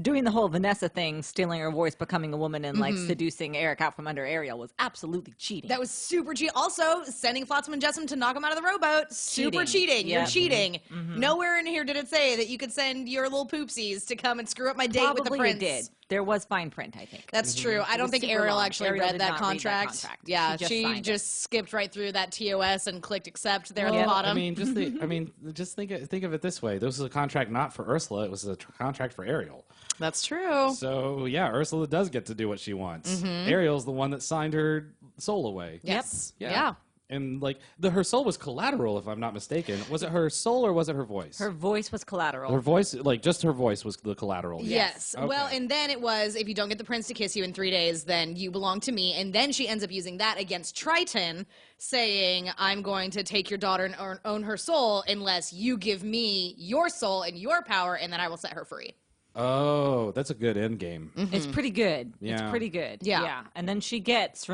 doing the whole Vanessa thing, stealing her voice, becoming a woman, and, like, seducing Eric out from under Ariel was absolutely cheating. That was super cheat. Also, sending Flotsam and Jetsam to knock him out of the rowboat, super cheating. You're Yeah. cheating. Nowhere in here did it say that you could send your little poopsies to come and screw up my date with the Probably prince. it did. There was fine print, I think. That's true. I don't was think super Ariel long. actually Ariel read did that not read that contract. contract. Yeah, She just she signed it. just skipped right through that TOS and clicked accept there at the Well, bottom. I mean, just think of it this way. This was a contract not for Ursula; it was a contract for Ariel. That's true. So yeah, Ursula does get to do what she wants. Ariel's the one that signed her soul away. Yes. Yeah. Yeah. And like her soul was collateral, if I'm not mistaken. Was it her soul or was it her voice? Her voice was collateral. Her voice, like just her voice, was the collateral. Yes. Okay. Well, and then it was, if you don't get the prince to kiss you in 3 days, then you belong to me. And then she ends up using that against Triton, saying, I'm going to take your daughter and own her soul unless you give me your soul and your power, and then I will set her free. Oh, that's a good end game. It's pretty good. It's Yeah. pretty good. Yeah. And then she gets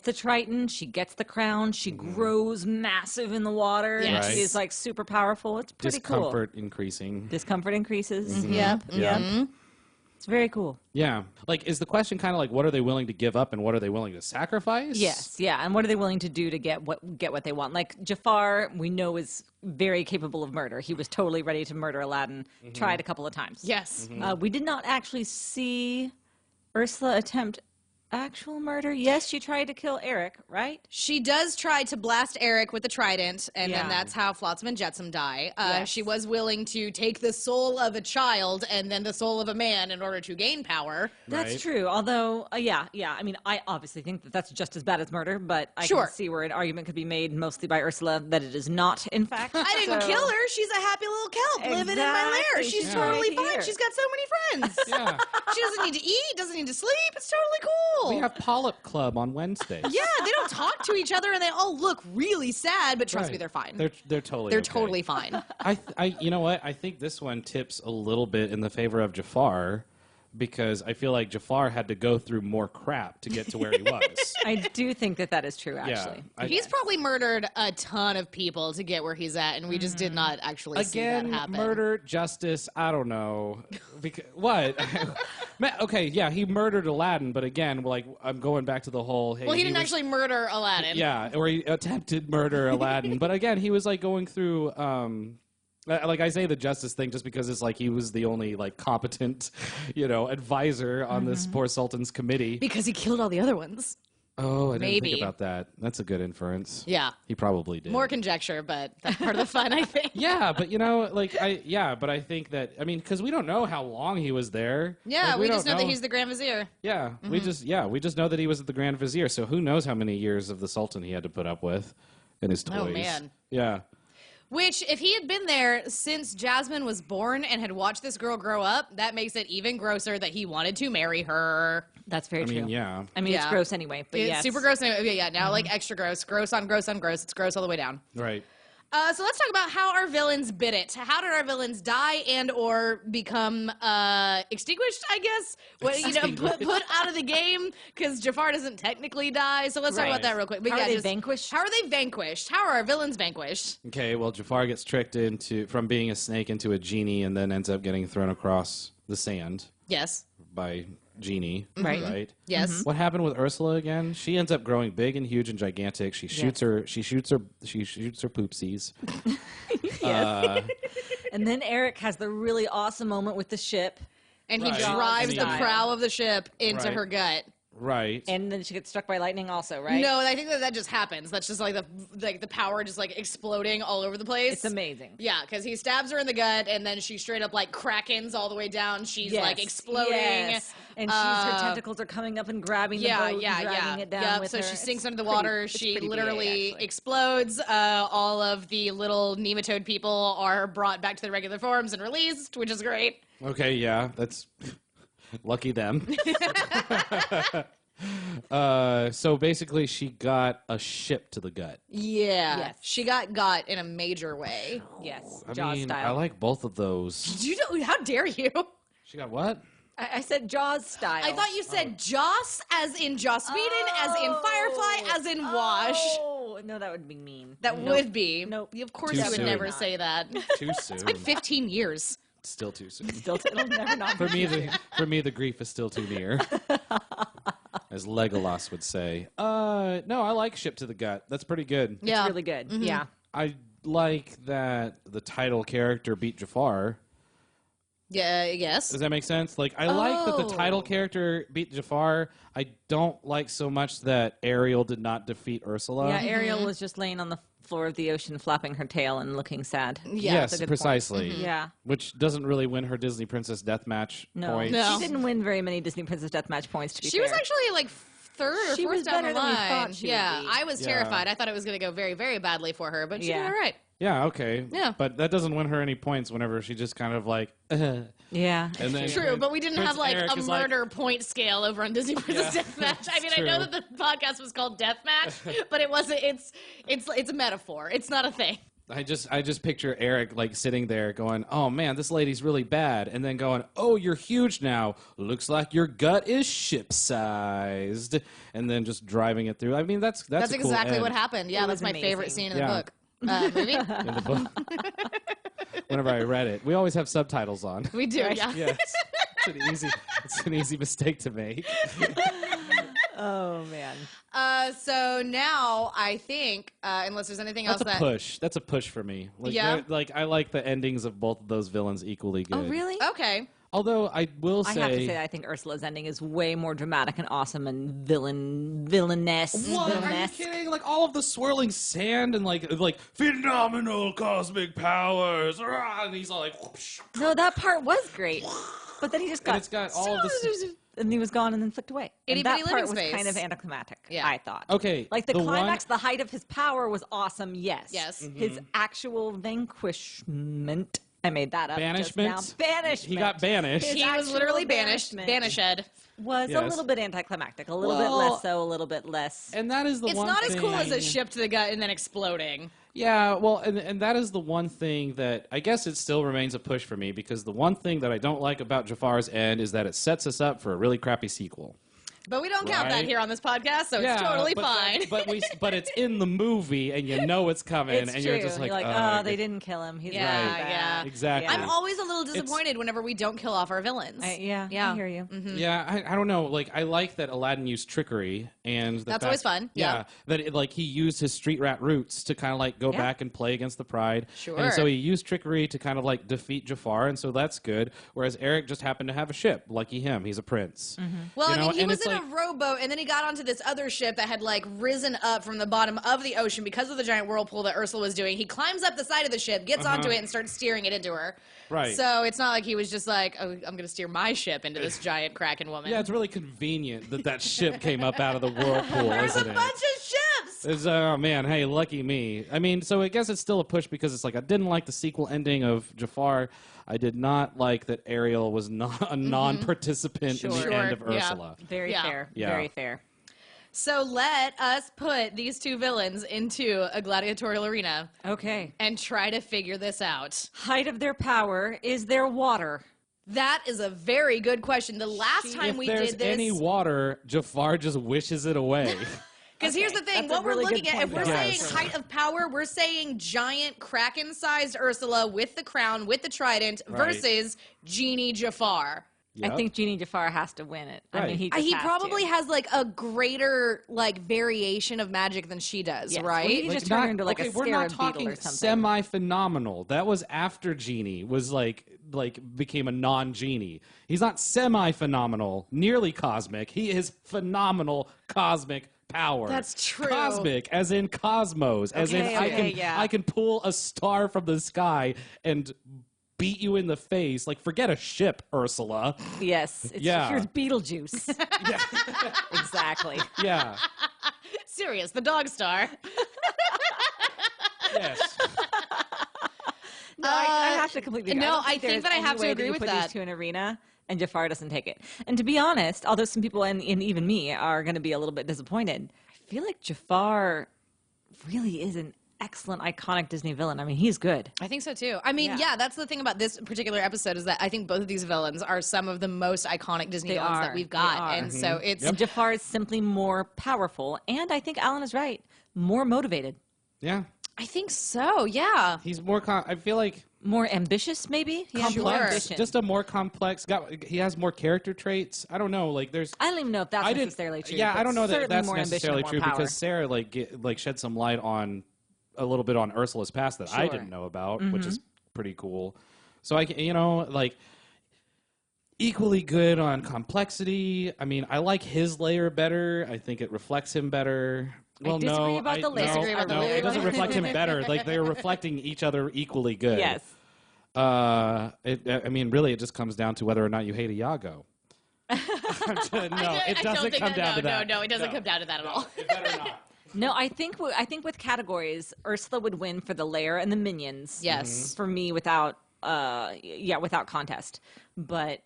the Triton, she gets the crown, she grows massive in the water, and Yes. Right. she is like super powerful. It's pretty Discomfort increasing. cool. Discomfort increases. Mm-hmm. Yep. Yeah. Yep. It's very cool. Yeah. Like, is the question kind of like, what are they willing to give up and what are they willing to sacrifice? Yes, yeah. And what are they willing to do to get what they want? Like Jafar, we know is very capable of murder. He was totally ready to murder Aladdin. Tried a couple of times. Yes. We did not actually see Ursula attempt actual murder. Yes, she tried to kill Eric, right? She does try to blast Eric with the trident, and Yeah. then that's how Flotsam and Jetsam die. Yes. She was willing to take the soul of a child and then the soul of a man in order to gain power. That's Right. true. Although, yeah. I mean, I obviously think that that's just as bad as murder, but I Sure. can see where an argument could be made, mostly by Ursula, that it is not, in fact. I didn't So- kill her. She's a happy little kelp living in my lair. Exactly. She's She's totally right fine. here. She's got so many friends. Yeah. She doesn't need to eat, doesn't need to sleep. It's totally cool. We have Polyp Club on Wednesdays. Yeah, they don't talk to each other and they all look really sad, but trust me, Right. they're fine. They're totally They're okay. totally fine. You know what? I think this one tips a little bit in the favor of Jafar because I feel like Jafar had to go through more crap to get to where he was. I do think that is true, actually. He's probably murdered a ton of people to get where he's at, and we just did not actually see that Again, happen. murder, justice, I don't know. What? Okay, yeah, he murdered Aladdin, but again, like, I'm going back to the whole... Hey, Well, he didn't was- actually murder Aladdin. Yeah, or he attempted murder Aladdin. But again, he was like going through like I say the justice thing just because it's like he was the only like competent, advisor on this poor sultan's committee. Because he killed all the other ones. Oh, I didn't Maybe. think about that. That's a good inference. Yeah. He probably did. More conjecture, but that's part of the fun, I think. Yeah, but but I think that, I mean, because we don't know how long he was there. Yeah, Like, we don't just know that he's the Grand Vizier. Yeah, we just know that he was the Grand Vizier. So who knows how many years of the Sultan he had to put up with in his toys. Oh, man. Yeah. Which, if he had been there since Jasmine was born and had watched this girl grow up, that makes it even grosser that he wanted to marry her. That's very true. I mean, yeah. I mean, it's Yeah. gross anyway, but It's yes. super gross. Anyway. Yeah, now like extra gross. Gross on gross on gross. It's gross all the way down. Right. So let's talk about how our villains bit it. How did our villains die and or become extinguished, I guess? Put out of the game, because Jafar doesn't technically die. So let's talk about that real quick. But How are they just, vanquished? How are they vanquished? How are our villains vanquished? Okay, well, Jafar gets tricked from being a snake into a genie and then ends up getting thrown across the sand Yes. by Genie. Right. Right? Yes. What happened with Ursula again? She ends up growing big and huge and gigantic. She shoots her poopsies. And then Eric has the really awesome moment with the ship. And he Right. drives And the he- prow of the ship into Right. her gut. Right. And then she gets struck by lightning also, right? No, I think that just happens. That's just like the power just like exploding all over the place. It's amazing. Yeah, because he stabs her in the gut, and then she straight up like krakens all the way down. She's Yes, like exploding. yes. And her tentacles are coming up and grabbing the boat and dragging it down with so her. she It's sinks under the pretty- water. it's She pretty literally BA, actually. explodes. All of the little nematode people are brought back to their regular forms and released, which is great. Okay, yeah, that's lucky them. So basically, she got a ship to the gut. Yeah, Yes. she got in a major way. Yes, I Jaws mean, style. I like both of those. Did you know? How dare you? She got what? I said Jaws style. I thought you said Joss, as in Joss Whedon, as in Firefly, as in Wash. Oh, no, that would be mean. That Nope. would be. Nope. Of course, Too you would soon. never say that. Too soon. Like 15 years. Still too soon. Still, it'll never not For be. me, the grief is still too near. As Legolas would say. No, I like Ship to the Gut. That's pretty good. Yeah. It's really good. Yeah. I like that the title character beat Jafar. Yeah, yes. Does that make sense? Like, I like that the title Oh. character beat Jafar. I don't like so much that Ariel did not defeat Ursula. Yeah, Ariel was just laying on the floor of the ocean, flapping her tail and looking sad. Yeah, yes, that's a good point. precisely. Yeah. Which doesn't really win her Disney Princess Deathmatch No. points. No. She didn't win very many Disney Princess Deathmatch points, to be She fair. was actually like third or She fourth was down the better than we line. thought she would yeah, be. I was Yeah. terrified. I thought it was going to go very, very badly for her, but she did Yeah. all right. Yeah, okay. Yeah. But that doesn't win her any points whenever she just kind of like, Yeah. and then True, but we didn't Prince have like Eric a is like- murder point scale over on Disney Princess Yeah, Deathmatch. I mean, it's I know true. that the podcast was called Deathmatch, but it wasn't. It's a metaphor. It's not a thing. I just picture Eric like sitting there going, "Oh man, this lady's really bad," and then going, "Oh, you're huge now. Looks like your gut is ship-sized," and then just driving it through. I mean, that's a cool exactly end what happened. Yeah, It that's was my favorite amazing. scene in Yeah. the book. Movie. in the book. Whenever I read it, we always have subtitles on. We do. Yeah. Yes, it's an easy mistake to make. Oh, man. So now I think, unless there's anything else That's a push. That's a push for me. Like, Yeah? like I like the endings of both of those villains equally good. Oh, really? Okay. Although I will I say, have to say, I think Ursula's ending is way more dramatic and awesome and villainous. what? Are you Villainous. kidding? Like all of the swirling sand and like phenomenal cosmic powers, rah, and he's all like, whoosh, No, that part was great. But then he just got... and it's got all of this. And he was gone and then flicked away. And Itty that bitty part living was space. kind of anticlimactic, Yeah. I thought. Okay, Like the the climax, the height of his power was awesome, yes. Yes. His actual vanquishment... I made that up Banishment? just now. Banishment. He got banished. His He was actual literally banished. banishment Banished. was a Yes. little bit anticlimactic. A little bit Well, less so, a little bit less... And that is the It's one not as cool as a thing- ship to the gut and then exploding. Yeah, well, and that is the one thing that I guess it still remains a push for me, because the one thing that I don't like about Jafar's End is that it sets us up for a really crappy sequel. But we don't count that Right. here on this podcast, so it's totally fine. But it's in the movie, and you know it's coming, It's and true. you're just like, oh, ugh. they didn't kill him. He's Yeah, really bad. yeah. Exactly. I'm always a little disappointed whenever we don't kill off our villains. Yeah, Yeah. I hear you. Yeah, I don't know. Like, I like that Aladdin used trickery, and the That's fact- always fun, yeah. that like he used his street rat roots to kind of like go Yeah. back and play against the Pride. Sure. And so he used trickery to kind of like defeat Jafar, and so that's good. Whereas Eric just happened to have a ship. Lucky him. He's a prince. Well, You I know, mean, he and was it's in on a rowboat, and then he got onto this other ship that had like risen up from the bottom of the ocean because of the giant whirlpool that Ursula was doing. He climbs up the side of the ship, gets onto it, and starts steering it into her. Right. So it's not like he was just like, oh, I'm going to steer my ship into this giant Kraken woman. Yeah, it's really convenient that ship came up out of the whirlpool, There's isn't a it? bunch of ships! It's, oh man, hey, lucky me. I mean, so I guess it's still a push because it's like I didn't like the sequel ending of Jafar. I did not like that Ariel was not a non-participant in the end of Yeah. Ursula. Very fair. Yeah. Very fair. So let us put these two villains into a gladiatorial arena Okay. and try to figure this out. Height of their power is their water. That is a very good question. The last time If we there's did this, any water, Jafar just wishes it away. because here's the thing, That's a what we're really looking good at, if point, we're though. saying Yes. height of power, we're saying giant Kraken-sized Ursula with the crown, with the trident, Right. versus Genie Jafar. I Yep. think Genie Jafar has to win it. I Right. mean, he just He has probably to. has like a greater like variation of magic than she does, Yes. right? Well, he just turned her into like okay, a we're not scarab beetle talking or something. semi-phenomenal. That was after Genie was like became a non-Genie. He's not semi-phenomenal, nearly cosmic. He is phenomenal cosmic power. That's true. Cosmic, as in cosmos, as in Okay, I can pull a star from the sky and beat you in the face. Like, forget a ship, Ursula. Yes. It's, Yeah. Here's Beetlejuice. Exactly. Yeah. Sirius, the dog star. Yes. No, I have to completely agree. no, don't I think there's that I any have to way agree you with put that. these two in an arena, and Jafar doesn't take it. And to be honest, although some people and even me are going to be a little bit disappointed, I feel like Jafar really is an excellent, iconic Disney villain. I mean, he's good. I think so too. I mean, yeah, that's the thing about this particular episode is that I think both of these villains are some of the most iconic Disney They villains are. that we've They got. are. And so it's And Jafar is simply more powerful, and I think Alan is right, more motivated, Yeah. I think so, yeah. He's more. I feel like more ambitious, maybe. He has more complex. ambition. Just a more complex. He has more character traits. I don't know. Like there's. I don't even know if that's I didn't- necessarily true. Yeah, but I don't know that certainly that's more ambition necessarily and true more power. because Sarah like shed some light on a little bit on Ursula's past that I Sure. didn't know about, which is pretty cool. So like equally good on complexity. I mean, I like his layer better. I think it reflects him better. Well, disagree no, about the layer. Disagree about the no, layer. it doesn't reflect him better. Like they're reflecting each other equally good. Yes. I mean, really, it just comes down to whether or not you hate Iago. No, it doesn't come down to that. No, it doesn't come down to that at all. It better not. No, I think with categories, Ursula would win for the lair and the minions. Yes. For me, without without contest. But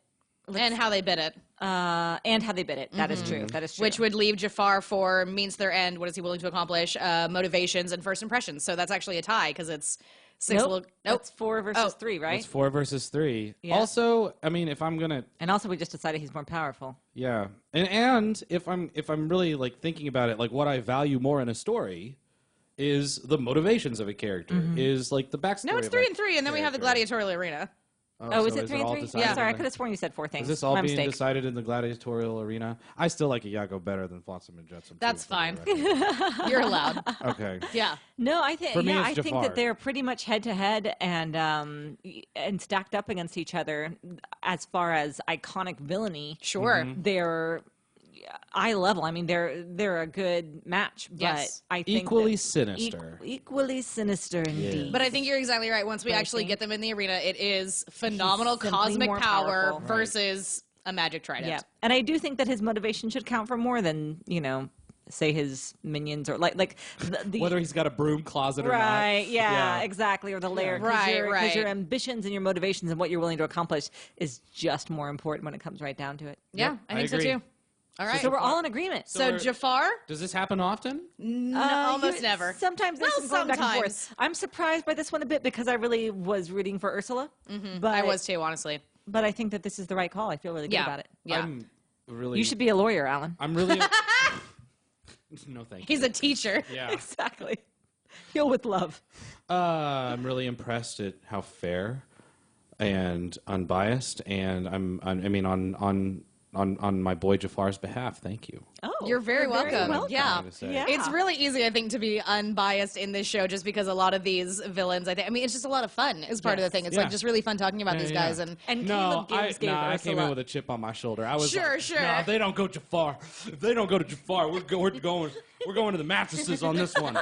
And how they bid it. and how they bid it. That is true. That is true. Which would leave Jafar for means to their end. What is he willing to accomplish? Motivations and first impressions. So that's actually a tie because it's six. nope. Nope. That's 4 versus 3, right? It's 4 versus 3. Yeah. Also, I mean, if I'm gonna, And also, we just decided he's more powerful. yeah, and if I'm really like thinking about it, like what I value more in a story is the motivations of a character, is like the backstory. No, it's of 3 a and 3, and then we have the character. gladiatorial arena. Oh, is so it 3 and all 3? decided Yeah, sorry, I in could have sworn you said 4 things. Is this all My being mistake. decided in the gladiatorial arena? I still like Iago better than Flotsam and Jetsam. That's too, for fine. the record. You're allowed. Okay. Yeah. No, I think For me, I it's think Jafar. that they're pretty much head to head and stacked up against each other as far as iconic villainy. Sure. They're eye level. I mean, they're a good match, but Yes. I think Equally that- sinister. equally sinister indeed. But I think you're exactly right. Once we But I actually think get them in the arena, it is phenomenal simply cosmic more power powerful. versus a magic trident. yeah, and I do think that his motivation should count for more than say his minions or like the Whether he's got a broom closet or not. right, yeah, exactly, or the layer, Right, Because right. your ambitions and your motivations and what you're willing to accomplish is just more important when it comes right down to it. Yeah, Yep, I I think so agree. too. All right. So we're all in agreement. So we're- Jafar? Does this happen often? No, almost never. Sometimes there's Well, some going back and sometimes. forth. I'm surprised by this one a bit because I really was rooting for Ursula. But I was too, honestly. but I think that this is the right call. I feel really good Yeah. about it. Yeah. I'm really. You should be a lawyer, Alan. I'm really. No, thank you. He's a teacher. Yeah. Exactly. Heal with love. I'm really impressed at how fair and unbiased, and I mean on on my boy Jafar's behalf. Thank you. Oh, You're very welcome. Yeah. to say. Yeah. It's really easy, I think, to be unbiased in this show just because a lot of these villains, I mean, it's just a lot of fun is part of the Yes. thing. It's Yeah. like just really fun talking about these guys. And And No, Caleb Gibbs gave I came in Ursula. with a chip on my shoulder. I was Sure, like, sure. No, if they don't go Jafar, if they don't go to Jafar, we're going to the mattresses on this one.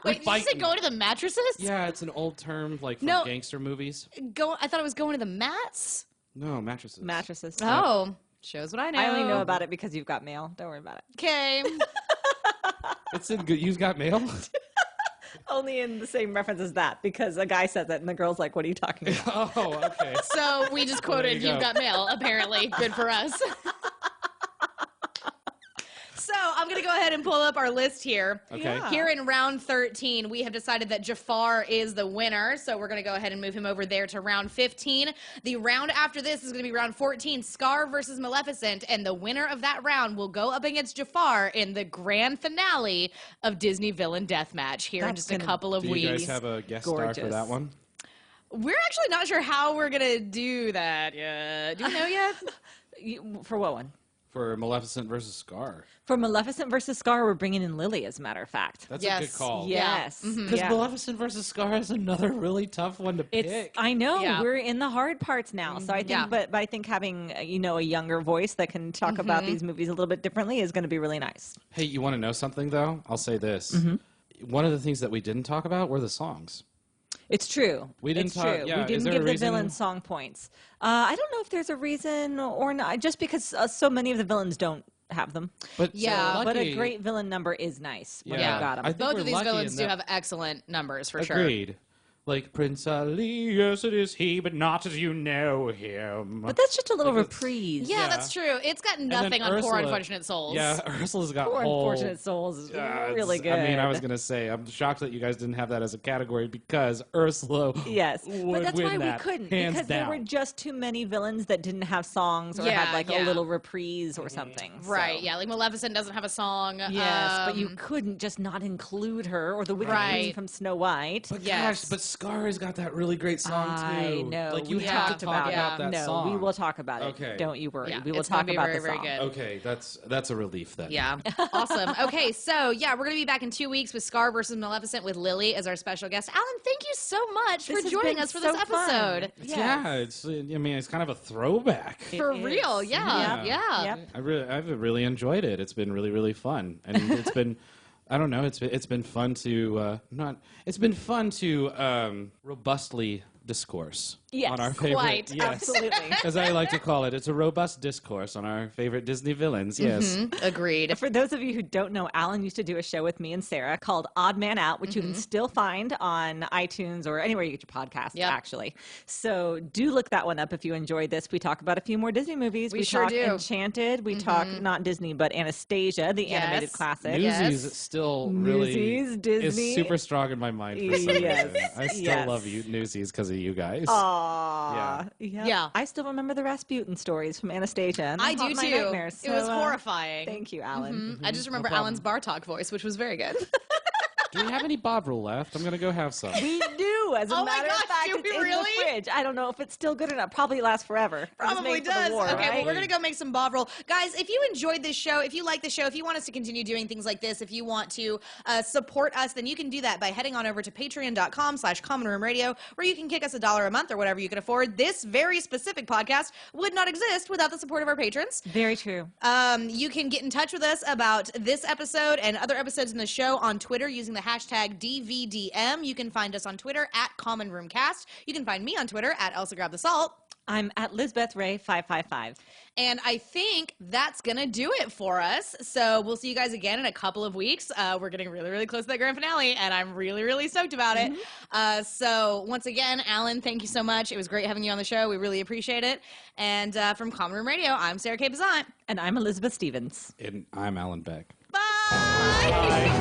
wait, did you say fighting. go to the mattresses? Yeah, it's an old term like from No. gangster movies. I thought it was going to the mats. No, mattresses. Mattresses. Oh, shows what I know. I only know about it because you've got mail. Don't worry about it. Okay. It's in good. You've got mail. Only in the same reference as that because a guy says it and the girl's like, "What are you talking about?" Oh, okay. So we just Well, there quoted you You've go. Got Mail, apparently. Good for us. So I'm going to go ahead and pull up our list here. Okay. Yeah. Here in round 13, we have decided that Jafar is the winner. So we're going to go ahead and move him over there to round 15. The round after this is going to be round 14, Scar versus Maleficent. And the winner of that round will go up against Jafar in the grand finale of Disney Villain Deathmatch here in That's just a gonna couple of Do you weeks. guys have a guest star for Gorgeous. that one? We're actually not sure how we're going to do that yet. Do we know yet? For what one? For Maleficent versus Scar. For Maleficent versus Scar, we're bringing in Lily, as a matter of fact. That's a Yes. good call. Yes. Because Yeah. Maleficent versus Scar is another really tough one to It's. pick. I know Yeah. we're in the hard parts now, so I think. Yeah. But I think having a younger voice that can talk about these movies a little bit differently is going to be really nice. Hey, you want to know something, though? I'll say this. One of the things that we didn't talk about were the songs. It's true. We didn't It's talk- true. yeah, We is didn't there a give the reason? villain song points. I don't know if there's a reason or not. Just because so many of the villains don't have them. But Yeah, so But a lucky- great villain number is nice when Yeah. you got them. I think Both we're of these lucky villains in do that- have excellent numbers for sure. Agreed. Like Prince Ali, yes, it is he, but not as you know him. But that's just a little Like it's- reprise. Yeah, Yeah. that's true. It's got then nothing on Poor Ursula- Unfortunate Souls. Yeah, Ursula's got Poor whole... Unfortunate Souls is Yeah, really it's- good. I mean, I was going to say, I'm shocked that you guys didn't have that as a category because Ursula Yes, would but that's win why that, we couldn't hands because down. there were just too many villains that didn't have songs or Yeah, had like yeah. a little reprise or something. Right, so. yeah, like Maleficent doesn't have a song. Yes, but you couldn't just not include her or the Wicked Queen Right. from Snow White. But Yes. gosh, but Scar has got that really great song too. I know. Like you we have talked to talk about that no, song. we will talk about it. Okay. Don't you worry. Yeah, we will it's gonna talk be about very, the very song. good. Okay, that's a relief then. Yeah, awesome. Okay, so yeah, we're gonna be back in 2 weeks with Scar versus Maleficent with Lily as our special guest. Alan, thank you so much This for has joining been us for so this fun. episode. Yes. Yeah, it's. I mean, it's kind of a throwback. For It real, is. yeah, Yeah. yeah. Yep. I've really enjoyed it. It's been really, really fun, and it's been. I don't know. It's been fun to not. It's been fun to robustly discourse Yes, on our favorite. quite. Yes, Absolutely. as I like to call it, it's a robust discourse on our favorite Disney villains. Yes. Agreed. For those of you who don't know, Alan used to do a show with me and Sarah called Odd Man Out, which you can still find on iTunes or anywhere you get your podcasts, Yep. actually. So do look that one up if you enjoyed this. We talk about a few more Disney movies. We sure talk do. Enchanted. We talk not Disney, but Anastasia, the Yes. animated classic. Yes. Newsies still really Newsies, Disney. is super strong in my mind for some Yes. reason. I still Yes. love you Newsies because of you guys. Aww. Yeah. I still remember the Rasputin stories from Anastasia. And I they do haunt my too. nightmares. It was So, horrifying. Thank you, Alan. I just remember Alan's Bartok voice, which was very good. Do we have any Bovril left? I'm gonna go have some. We do, as a Oh my matter gosh, of fact. do It's we in really? the fridge. I don't know if it's still good or not. Probably lasts forever. It was Probably made for the does. war, Okay, right? well, we're going to go make some Bovril. Guys, if you enjoyed this show, if you like the show, if you want us to continue doing things like this, if you want to support us, then you can do that by heading on over to patreon.com/commonroomradio, where you can kick us $1 a month or whatever you can afford. This very specific podcast would not exist without the support of our patrons. Very true. You can get in touch with us about this episode and other episodes in the show on Twitter using the hashtag DVDM. You can find us on Twitter at Common Room Cast. You can find me on Twitter at Elsa Grab the Salt. I'm at Lisbeth Ray 555. And I think that's going to do it for us. So we'll see you guys again in a couple of weeks. We're getting really, really close to that grand finale, and I'm really, really stoked about it. So once again, Alan, thank you so much. It was great having you on the show. We really appreciate it. And from Common Room Radio, I'm Sarah K. Bazant. And I'm Elizabeth Stevens. And I'm Alan Beck. Bye. Bye.